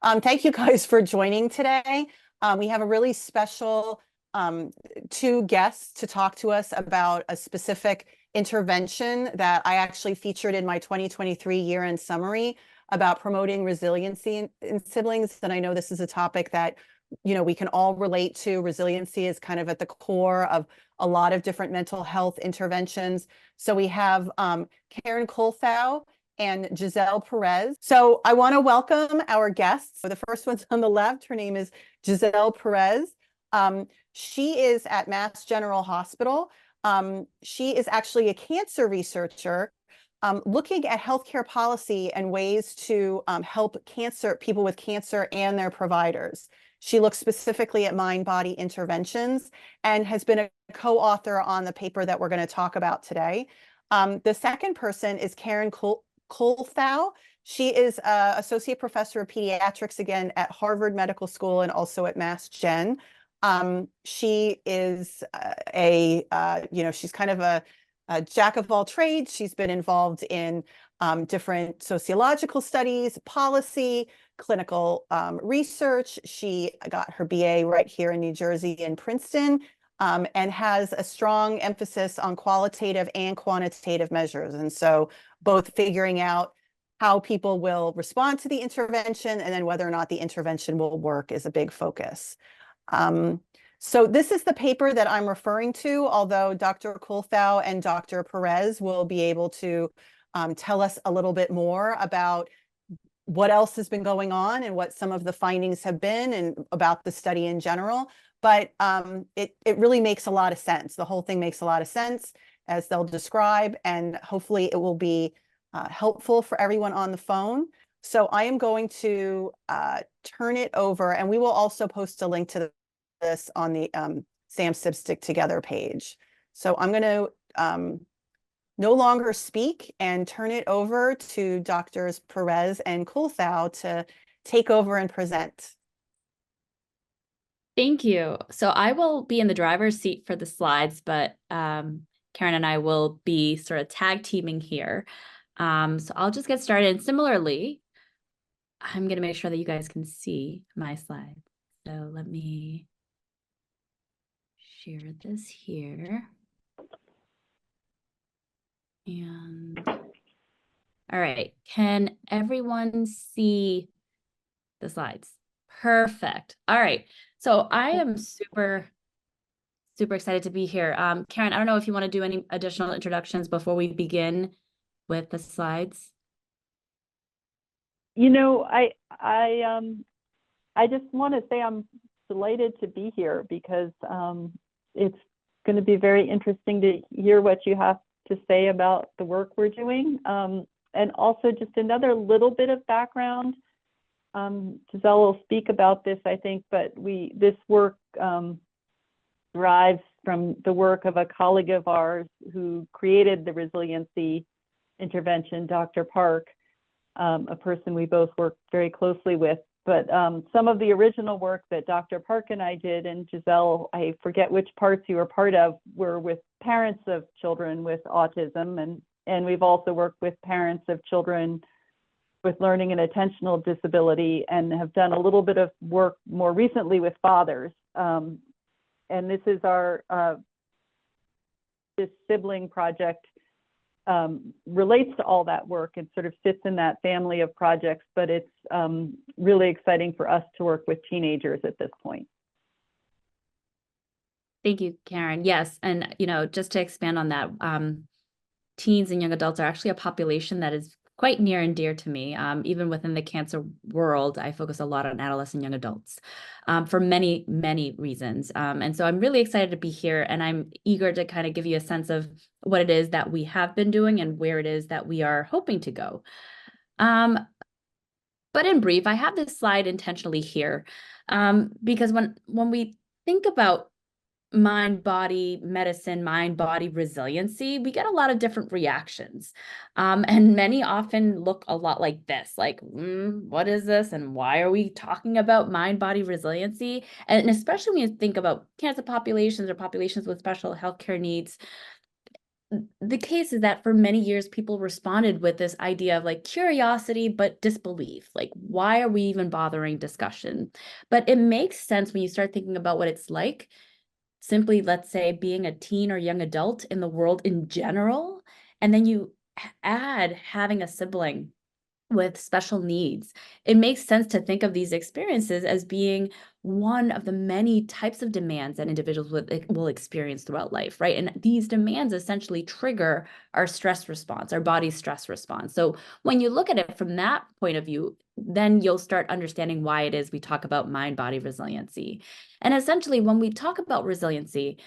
Thank you guys for joining today. We have a really special two guests to talk to us about a specific intervention that I actually featured in my 2023 year-end summary about promoting resiliency in siblings. And I know this is a topic that, we can all relate to. Resiliency is kind of at the core of a lot of different mental health interventions. So we have Karen Colthow and Giselle Perez. So I want to welcome our guests. So the first one's on the left. Her name is Giselle Perez. She is at Mass General Hospital. She is actually a cancer researcher looking at healthcare policy and ways to help people with cancer and their providers. She looks specifically at mind-body interventions and has been a co-author on the paper that we're going to talk about today. The second person is Karen Colthow. She is associate professor of pediatrics again at Harvard Medical School and also at Mass Gen. She is she's kind of a jack of all trades. She's been involved in different sociological studies, policy, clinical research. She got her BA right here in New Jersey in Princeton. And has a strong emphasis on qualitative and quantitative measures. And so both figuring out how people will respond to the intervention and then whether or not the intervention will work is a big focus. So this is the paper that I'm referring to, although Dr. Colthow and Dr. Perez will be able to tell us a little bit more about what else has been going on and what some of the findings have been and about the study in general. But it really makes a lot of sense. The whole thing makes a lot of sense as they'll describe, and hopefully it will be helpful for everyone on the phone. So I am going to turn it over, and we will also post a link to this on the Sam Sibs Stick Together page. So I'm going to no longer speak and turn it over to Drs. Perez and Colthow to take over and present. Thank you. So I will be in the driver's seat for the slides, but Karen and I will be sort of tag teaming here. So I'll just get started. And similarly, I'm going to make sure that you guys can see my slides. So let me share this here. And all right, can everyone see the slides? Perfect. All right. So I am super excited to be here. Karen, I don't know if you want to do any additional introductions before we begin with the slides. I just want to say I'm delighted to be here because it's going to be very interesting to hear what you have to say about the work we're doing. And also just another little bit of background. Giselle will speak about this, I think, but this work derives from the work of a colleague of ours who created the resiliency intervention, Dr. Park, a person we both work very closely with. But some of the original work that Dr. Park and I did, and Giselle, I forget which parts you were part of, were with parents of children with autism, and we've also worked with parents of children with learning and attentional disability, and have done a little bit of work more recently with fathers. And this is this sibling project relates to all that work and sort of fits in that family of projects, but it's really exciting for us to work with teenagers at this point. Thank you, Karen. Yes, and just to expand on that, teens and young adults are actually a population that is quite near and dear to me. Even within the cancer world, I focus a lot on adolescent young adults for many, many reasons. And so I'm really excited to be here, and I'm eager to kind of give you a sense of what it is that we have been doing and where it is that we are hoping to go. But in brief, I have this slide intentionally here because when we think about mind-body medicine, mind-body resiliency, we get a lot of different reactions. And many often look a lot like this, like, what is this? And why are we talking about mind-body resiliency? And especially when you think about cancer populations or populations with special healthcare needs, the case is that for many years, people responded with this idea of like curiosity, but disbelief. Like, why are we even bothering discussion? But it makes sense when you start thinking about what it's like, simply, let's say, being a teen or young adult in the world in general. And then you add having a sibling with special needs. It makes sense to think of these experiences as being one of the many types of demands that individuals will experience throughout life, right? And these demands essentially trigger our stress response, our body's stress response. So when you look at it from that point of view, then you'll start understanding why it is we talk about mind-body resiliency. And essentially, when we talk about resiliency,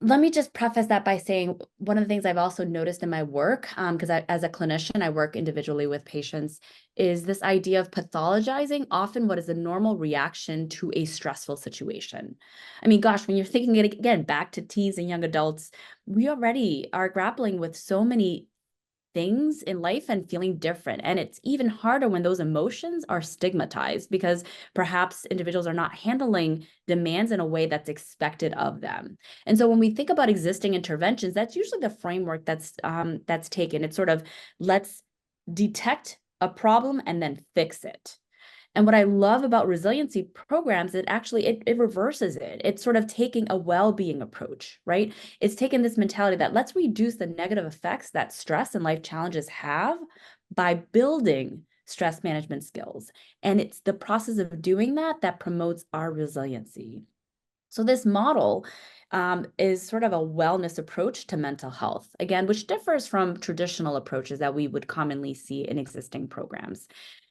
let me just preface that by saying one of the things I've also noticed in my work, because as a clinician, I work individually with patients, is this idea of pathologizing often what is a normal reaction to a stressful situation. I mean, gosh, when you're thinking it again back to teens and young adults, we already are grappling with so many things in life and feeling different. And it's even harder when those emotions are stigmatized because perhaps individuals are not handling demands in a way that's expected of them. And so when we think about existing interventions, that's usually the framework that's taken. It's sort of, let's detect a problem and then fix it. And what I love about resiliency programs, it reverses it. It's sort of taking a well-being approach, right? It's taking this mentality that let's reduce the negative effects that stress and life challenges have by building stress management skills. And it's the process of doing that that promotes our resiliency. So this model is sort of a wellness approach to mental health, again, which differs from traditional approaches that we would commonly see in existing programs.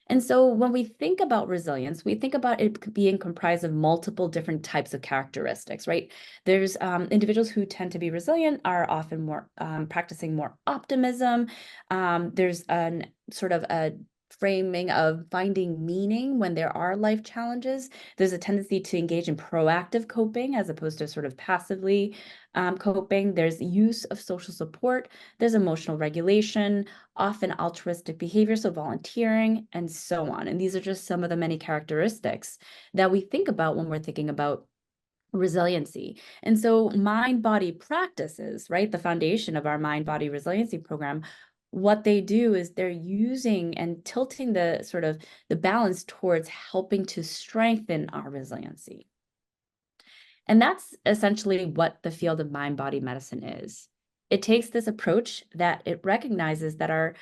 And so when we think about resilience, we think about it being comprised of multiple different types of characteristics, right? There's individuals who tend to be resilient are often more practicing more optimism. There's an sort of a framing of finding meaning when there are life challenges. There's a tendency to engage in proactive coping as opposed to sort of passively coping. There's use of social support. There's emotional regulation, often altruistic behavior, so volunteering, and so on. And these are just some of the many characteristics that we think about when we're thinking about resiliency. And so mind-body practices, right, the foundation of our mind-body resiliency program, what they do is they're using and tilting the sort of the balance towards helping to strengthen our resiliency. And that's essentially what the field of mind-body medicine is. It takes this approach that it recognizes that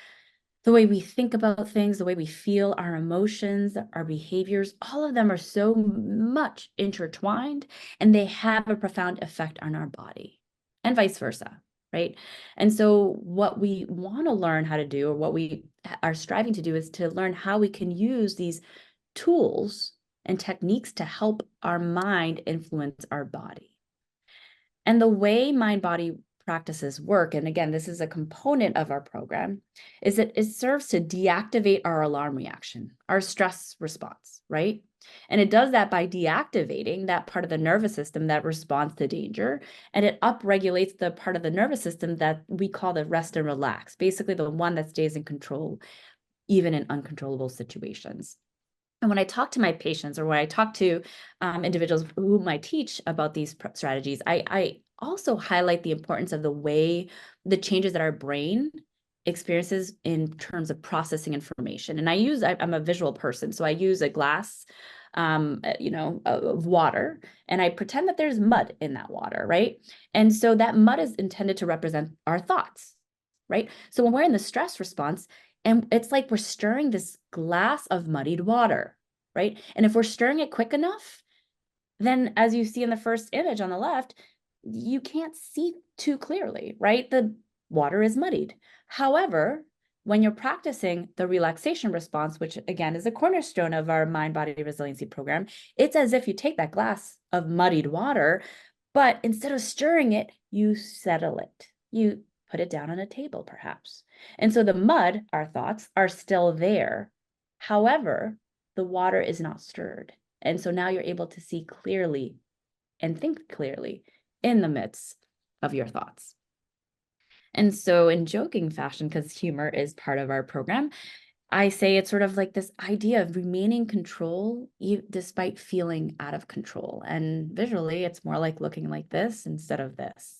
the way we think about things, the way we feel, our emotions, our behaviors, all of them are so much intertwined, and they have a profound effect on our body and vice versa, right? And so what we want to learn how to do, or what we are striving to do, is to learn how we can use these tools and techniques to help our mind influence our body. And the way mind-body practices work, and again, this is a component of our program, is that it serves to deactivate our alarm reaction, our stress response, right? And it does that by deactivating that part of the nervous system that responds to danger, and it upregulates the part of the nervous system that we call the rest and relax, basically the one that stays in control, even in uncontrollable situations. And when I talk to my patients, or when I talk to individuals whom I teach about these strategies, I also highlight the importance of the changes that our brain experiences in terms of processing information. And I'm a visual person, so I use a glass, of water, and I pretend that there's mud in that water, right? And so that mud is intended to represent our thoughts, right? So when we're in the stress response, and it's like we're stirring this glass of muddied water, right? And if we're stirring it quick enough, then as you see in the first image on the left, you can't see too clearly, right? The water is muddied. However, when you're practicing the relaxation response, which again is a cornerstone of our mind-body resiliency program, it's as if you take that glass of muddied water, but instead of stirring it, you settle it. You put it down on a table, perhaps. And so the mud, our thoughts, are still there. However, the water is not stirred. And so now you're able to see clearly and think clearly in the midst of your thoughts. And so in joking fashion, because humor is part of our program, I say it's sort of like this idea of remaining control despite feeling out of control. And visually, it's more like looking like this instead of this.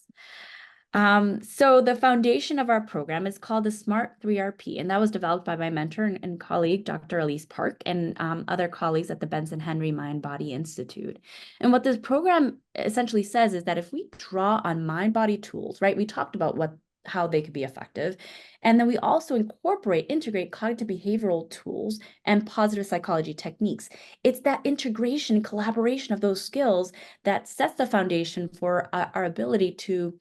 So the foundation of our program is called the SMART 3RP, and that was developed by my mentor and colleague, Dr. Elise Park, and other colleagues at the Benson Henry Mind Body Institute. And what this program essentially says is that if we draw on mind body tools, right, we talked about how they could be effective, and then we also integrate cognitive behavioral tools and positive psychology techniques. It's that integration, collaboration of those skills that sets the foundation for our ability to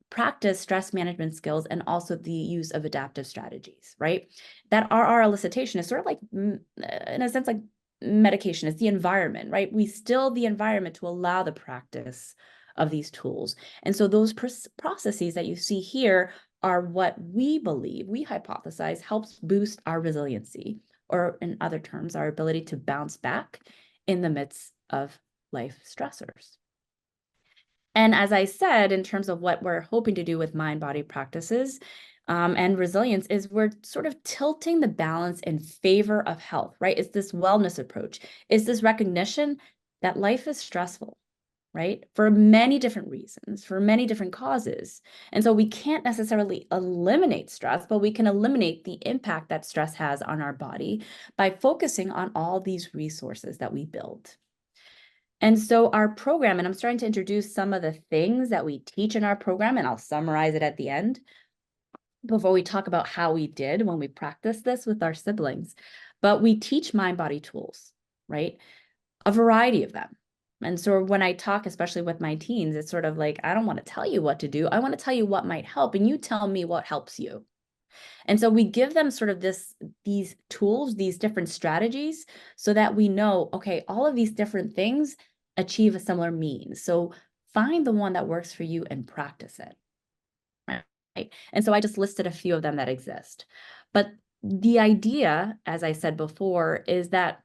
practice stress management skills and also the use of adaptive strategies, right? That RR elicitation is sort of like, in a sense, like medication. It's the environment, right? We still the environment to allow the practice of these tools. And so those processes that you see here are what we believe, we hypothesize, helps boost our resiliency, or in other terms, our ability to bounce back in the midst of life stressors. And as I said, in terms of what we're hoping to do with mind-body practices and resilience is we're sort of tilting the balance in favor of health, right? It's this wellness approach. It's this recognition that life is stressful, right? For many different reasons, for many different causes. And so we can't necessarily eliminate stress, but we can eliminate the impact that stress has on our body by focusing on all these resources that we build. And so our program, and I'm starting to introduce some of the things that we teach in our program, and I'll summarize it at the end before we talk about how we did when we practiced this with our siblings. But we teach mind-body tools, right? A variety of them. And so when I talk, especially with my teens, it's sort of like, I don't want to tell you what to do. I want to tell you what might help, and you tell me what helps you. And so we give them sort of these tools, these different strategies, so that we know, okay, all of these different things achieve a similar means. So find the one that works for you and practice it. Right? And so I just listed a few of them that exist. But the idea, as I said before, is that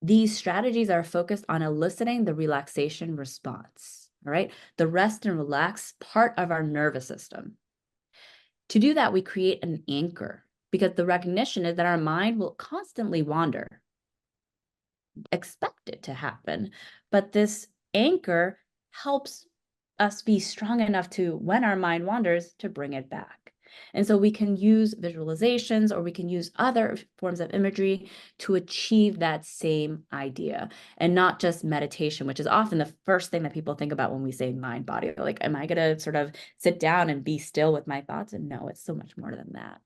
these strategies are focused on eliciting the relaxation response, all right? The rest and relax part of our nervous system. To do that, we create an anchor because the recognition is that our mind will constantly wander. Expect it to happen, but this anchor helps us be strong enough to, when our mind wanders, to bring it back. And so we can use visualizations or we can use other forms of imagery to achieve that same idea, and not just meditation, which is often the first thing that people think about when we say mind body. They're like, am I going to sort of sit down and be still with my thoughts? And no, it's so much more than that.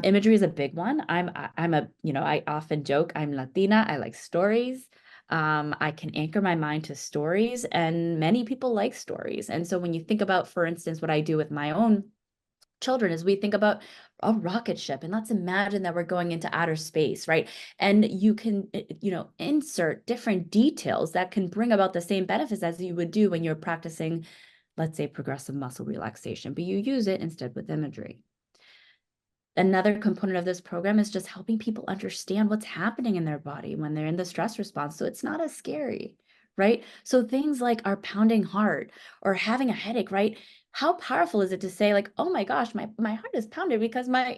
Imagery is a big one. I often joke, I'm Latina. I like stories. I can anchor my mind to stories, and many people like stories. And so when you think about, for instance, what I do with my own children is we think about a rocket ship, and let's imagine that we're going into outer space, right? And you can, insert different details that can bring about the same benefits as you would do when you're practicing, let's say, progressive muscle relaxation, but you use it instead with imagery. Another component of this program is just helping people understand what's happening in their body when they're in the stress response, so it's not as scary, right? So things like our pounding heart or having a headache, right? How powerful is it to say, like, oh my gosh, my heart is pounded because my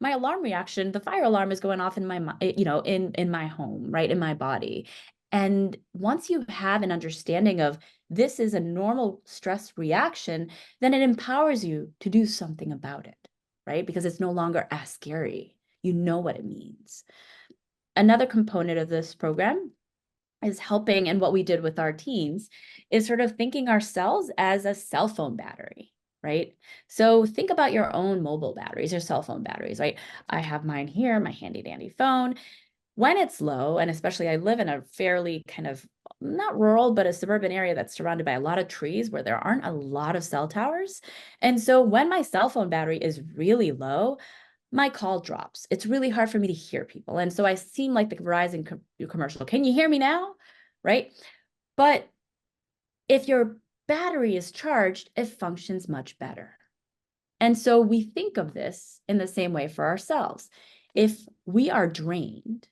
alarm reaction, the fire alarm is going off in my, in my home, right, in my body. And once you have an understanding of this is a normal stress reaction, then it empowers you to do something about it, right? Because it's no longer as scary. You know what it means. Another component of this program is helping, and what we did with our teens is sort of thinking ourselves as a cell phone battery, right? So think about your own mobile batteries, your cell phone batteries, right? I have mine here, my handy dandy phone. When it's low, and especially I live in a fairly kind of not rural, but a suburban area that's surrounded by a lot of trees where there aren't a lot of cell towers. And so when my cell phone battery is really low, my call drops. It's really hard for me to hear people. And so I seem like the Verizon commercial. Can you hear me now? Right? But if your battery is charged, it functions much better. And so we think of this in the same way for ourselves. If we are drained,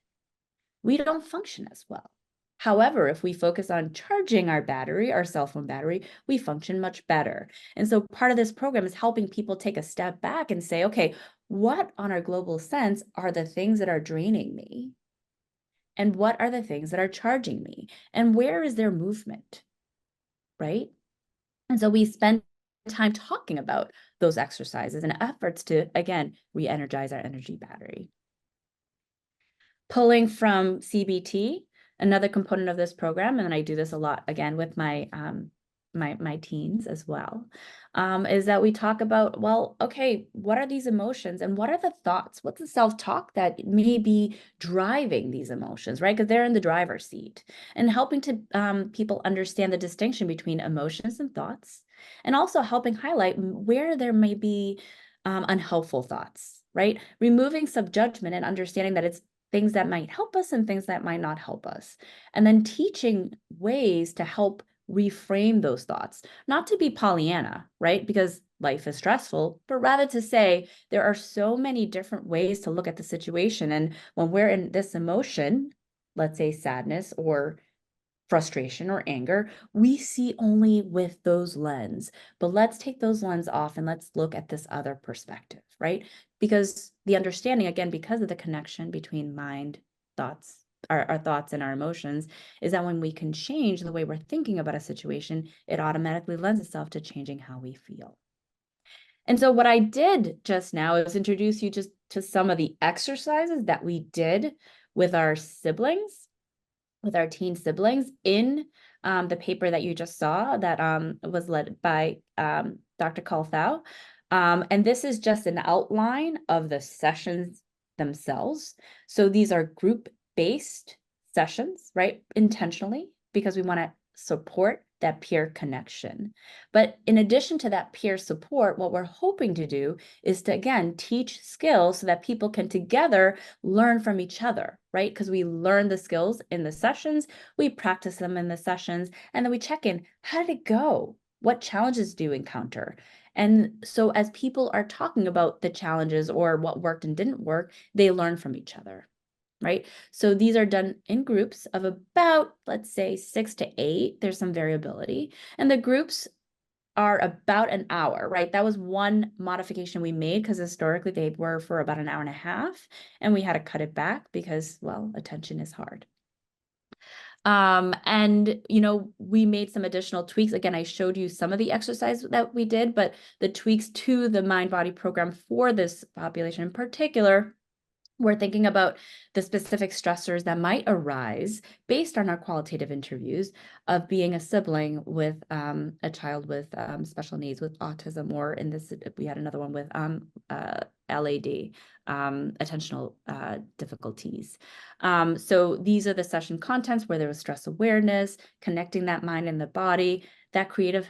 we don't function as well. However, if we focus on charging our battery, our cell phone battery, we function much better. And so part of this program is helping people take a step back and say, okay, what on our global sense are the things that are draining me? And what are the things that are charging me? And where is their movement, right? And so we spend time talking about those exercises and efforts to, again, re-energize our energy battery. Pulling from CBT, another component of this program, and I do this a lot, again, with my my teens as well, is that we talk about, well, okay, what are these emotions and what are the thoughts? What's the self-talk that may be driving these emotions, right? Because they're in the driver's seat, and helping to people understand the distinction between emotions and thoughts, and also helping highlight where there may be unhelpful thoughts, right? Removing subjudgment and understanding that it's things that might help us and things that might not help us. And then teaching ways to help reframe those thoughts, not to be Pollyanna, right? Because life is stressful, but rather to say there are so many different ways to look at the situation. And when we're in this emotion, let's say sadness or frustration or anger, we see only with those lens, but let's take those lens off and let's look at this other perspective, right? Because the understanding, again, because of the connection between mind, thoughts, our thoughts and our emotions, is that when we can change the way we're thinking about a situation, it automatically lends itself to changing how we feel. And so what I did just now is introduce you just to some of the exercises that we did with our siblings, with our teen siblings in the paper that you just saw that was led by Dr. Kalthau. And this is just an outline of the sessions themselves. So these are group-based sessions, right? Intentionally, because we want to support that peer connection. But in addition to that peer support, what we're hoping to do is to, again, teach skills so that people can together learn from each other, right? Because we learn the skills in the sessions, we practice them in the sessions, and then we check in, how did it go? What challenges do you encounter? And so as people are talking about the challenges or what worked and didn't work, they learn from each other. Right? So these are done in groups of about, let's say, 6 to 8. There's some variability. And the groups are about an hour, right? That was one modification we made because historically they were for about an hour and a half. And we had to cut it back because, well, attention is hard. And, you know, we made some additional tweaks. Again, I showed you some of the exercise that we did, but the tweaks to the mind-body program for this population in particular, we're thinking about the specific stressors that might arise based on our qualitative interviews of being a sibling with a child with special needs, with autism, or in this, we had another one with LAD, attentional difficulties. So these are the session contents where there was stress awareness, connecting that mind and the body, that creative,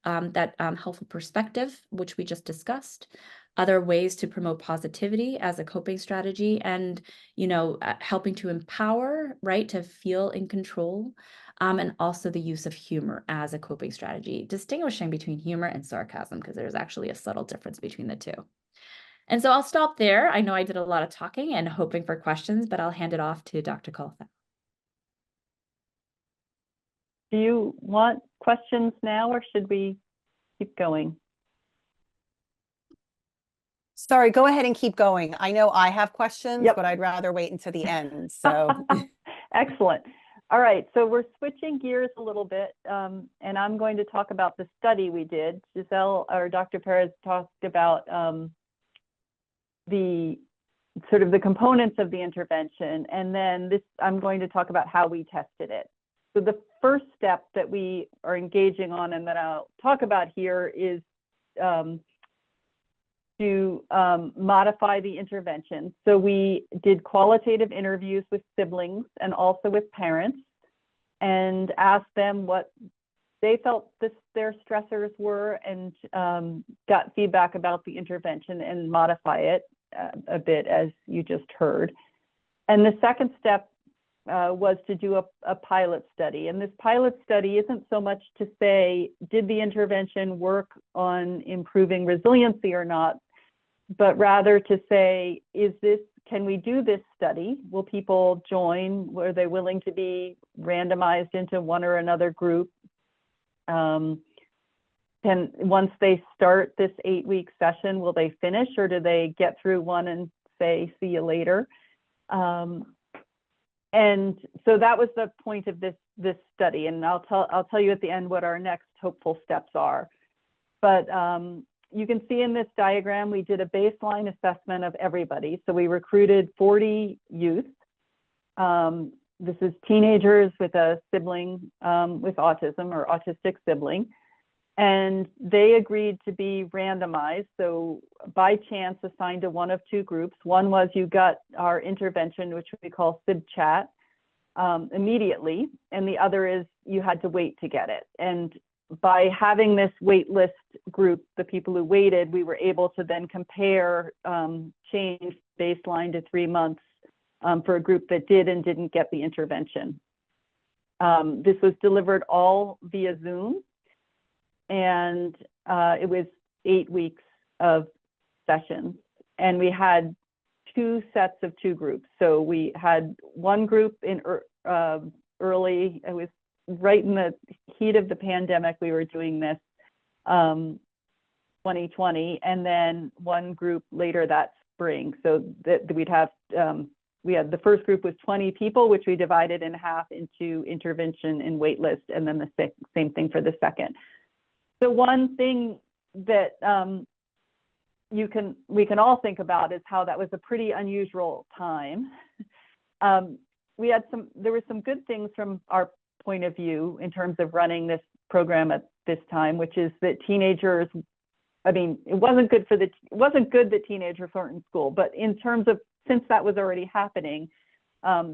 helpful perspective, which we just discussed. Other ways to promote positivity as a coping strategy, and, you know, helping to empower, right, to feel in control, and also the use of humor as a coping strategy, distinguishing between humor and sarcasm, because there's actually a subtle difference between the two. And so I'll stop there. I know I did a lot of talking and hoping for questions, but I'll hand it off to Dr. Kalthau. Do you want questions now, or should we keep going? Sorry, go ahead and keep going. I know I have questions, Yep. but I'd rather wait until the end. So Excellent. All right, so we're switching gears a little bit, and I'm going to talk about the study we did. Giselle, or Dr. Perez, talked about the sort of the components of the intervention, and then I'm going to talk about how we tested it. So the first step that we are engaging on and that I'll talk about here is to modify the intervention. So we did qualitative interviews with siblings and also with parents, and asked them what they felt their stressors were, and got feedback about the intervention and modify it a bit, as you just heard. And the second step was to do a pilot study. And this pilot study isn't so much to say, did the intervention work on improving resiliency or not, but rather to say, can we do this study? Will people join? Were they willing to be randomized into one or another group? Once they start this 8-week session, will they finish, or do they get through one and say, see you later? And so that was the point of this study. And I'll tell you at the end what our next hopeful steps are. But you can see in this diagram, we did a baseline assessment of everybody. So we recruited 40 youth. This is teenagers with a sibling with autism or autistic sibling. And they agreed to be randomized. So by chance assigned to one of two groups. One was you got our intervention, which we call SibChat, immediately. And the other is you had to wait to get it. And by having this wait list group, the people who waited, we were able to then compare change baseline to 3 months for a group that did and didn't get the intervention. This was delivered all via Zoom. And it was 8 weeks of sessions. And we had 2 sets of 2 groups. So we had one group in early, it was right in the heat of the pandemic, we were doing this 2020, and then one group later that spring. So that we'd have, we had the first group was 20 people, which we divided in half into intervention and wait list, and then the same thing for the second. The one thing that we can all think about is how that was a pretty unusual time. There were some good things from our point of view in terms of running this program at this time, which is that teenagers, I mean, it wasn't good that teenagers weren't in school, but in terms of, since that was already happening,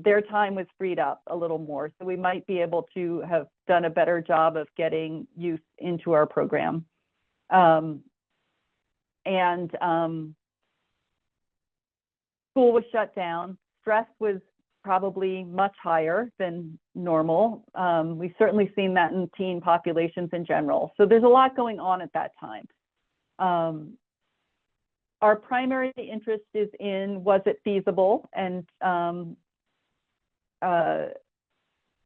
their time was freed up a little more. So we might be able to have done a better job of getting youth into our program. School was shut down. Stress was probably much higher than normal. We've certainly seen that in teen populations in general. So there's a lot going on at that time. Our primary interest is in, was it feasible? And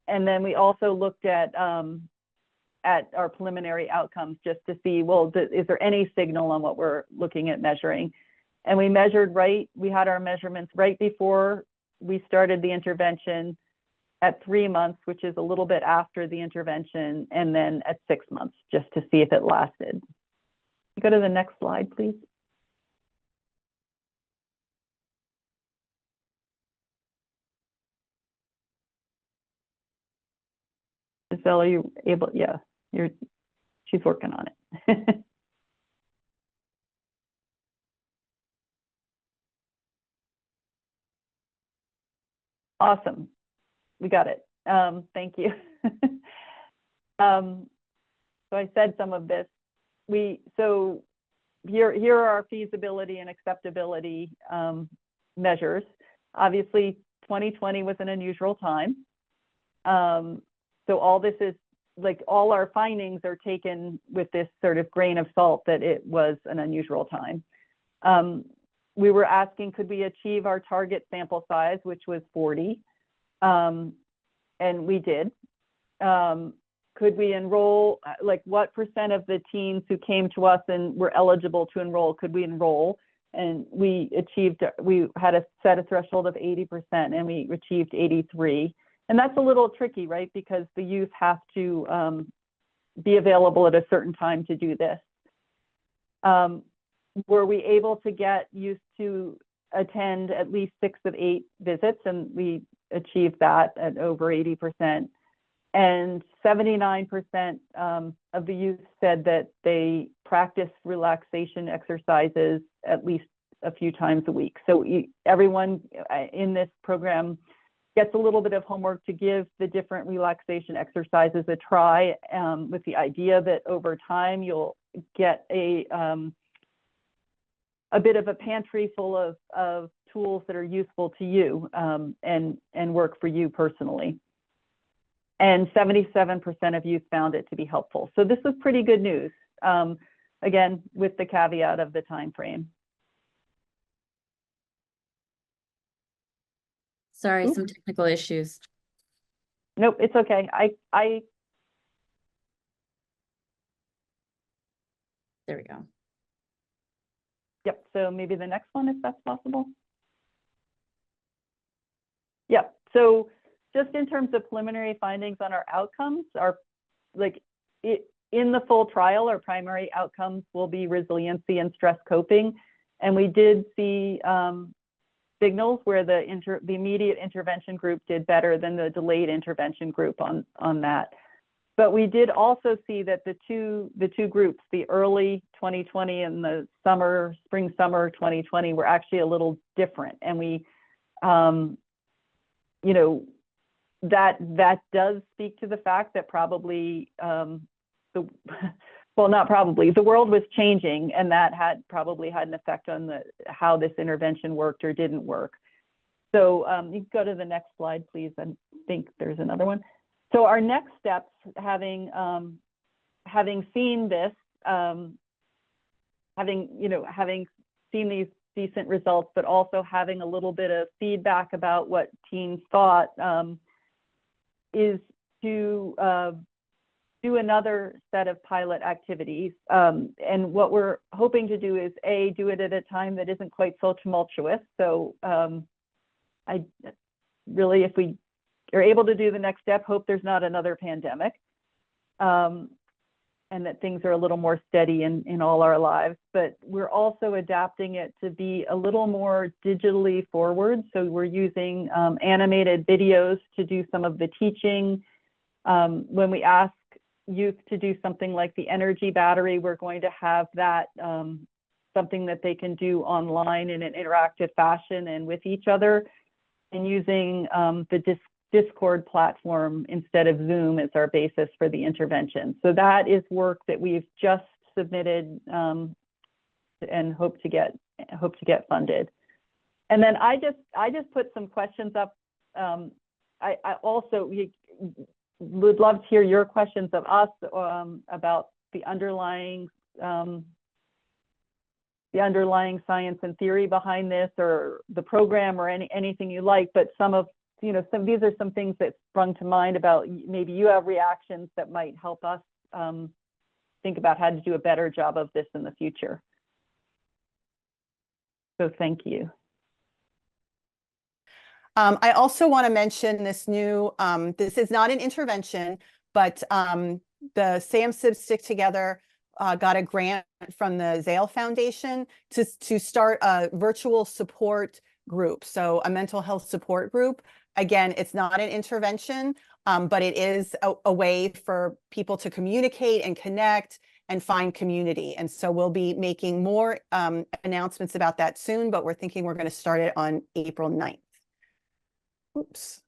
then we also looked at our preliminary outcomes just to see, well, is there any signal on what we're looking at measuring? And we measured we had our measurements right before we started the intervention, at 3 months, which is a little bit after the intervention, and then at 6 months, just to see if it lasted. Go to the next slide, please. Giselle, are you able? Yeah, she's working on it. Awesome, we got it. Thank you. So I said some of this. So here are our feasibility and acceptability measures. Obviously, 2020 was an unusual time. So all this is, like, all our findings are taken with this sort of grain of salt that it was an unusual time. We were asking, could we achieve our target sample size, which was 40? And we did. Could we enroll, like, what percent of the teens who came to us and were eligible to enroll, could we enroll? And we had a set a threshold of 80%, and we achieved 83. And that's a little tricky, right? Because the youth have to be available at a certain time to do this. Were we able to get youth to attend at least 6 of 8 visits? And we achieved that at over 80%. And 79% of the youth said that they practice relaxation exercises at least a few times a week. So everyone in this program gets a little bit of homework to give the different relaxation exercises a try, with the idea that over time you'll get a bit of a pantry full of tools that are useful to you and work for you personally. And 77% of youth found it to be helpful. So this was pretty good news, again, with the caveat of the time frame. Sorry, Oops. some technical issues. Nope, it's okay. There we go. Yep, so maybe the next one, if that's possible. Yep, so just in terms of preliminary findings on our outcomes, in the full trial, our primary outcomes will be resiliency and stress coping. And we did see signals where the immediate intervention group did better than the delayed intervention group on that. But we did also see that the two groups, the early 2020 and the spring summer 2020, were actually a little different. And we, you know, that does speak to the fact that probably well, not probably, the world was changing, and that probably had an effect on how this intervention worked or didn't work. So you can go to the next slide, please. I think there's another one. So our next steps, having seen this, having seen these decent results, but also having a little bit of feedback about what teens thought, is to do another set of pilot activities. And what we're hoping to do is do it at a time that isn't quite so tumultuous. So I really, if we are able to do the next step, hope there's not another pandemic, and that things are a little more steady in all our lives. But we're also adapting it to be a little more digitally forward. So we're using animated videos to do some of the teaching. When we ask youth to do something like the energy battery, we're going to have that something that they can do online in an interactive fashion and with each other, and using the Discord platform instead of Zoom as our basis for the intervention. So that is work that we've just submitted and hope to get funded. And then I just put some questions up. I also would love to hear your questions of us about the underlying science and theory behind this, or the program, or anything you like. But these are some things that sprung to mind about maybe you have reactions that might help us think about how to do a better job of this in the future. So thank you. I also want to mention this new, this is not an intervention, but the SAM Sibs Stick Together got a grant from the Zale Foundation to start a virtual support group. So a mental health support group. Again, it's not an intervention, but it is a way for people to communicate and connect and find community. And so we'll be making more announcements about that soon, but we're thinking we're going to start it on April 9th. Oops.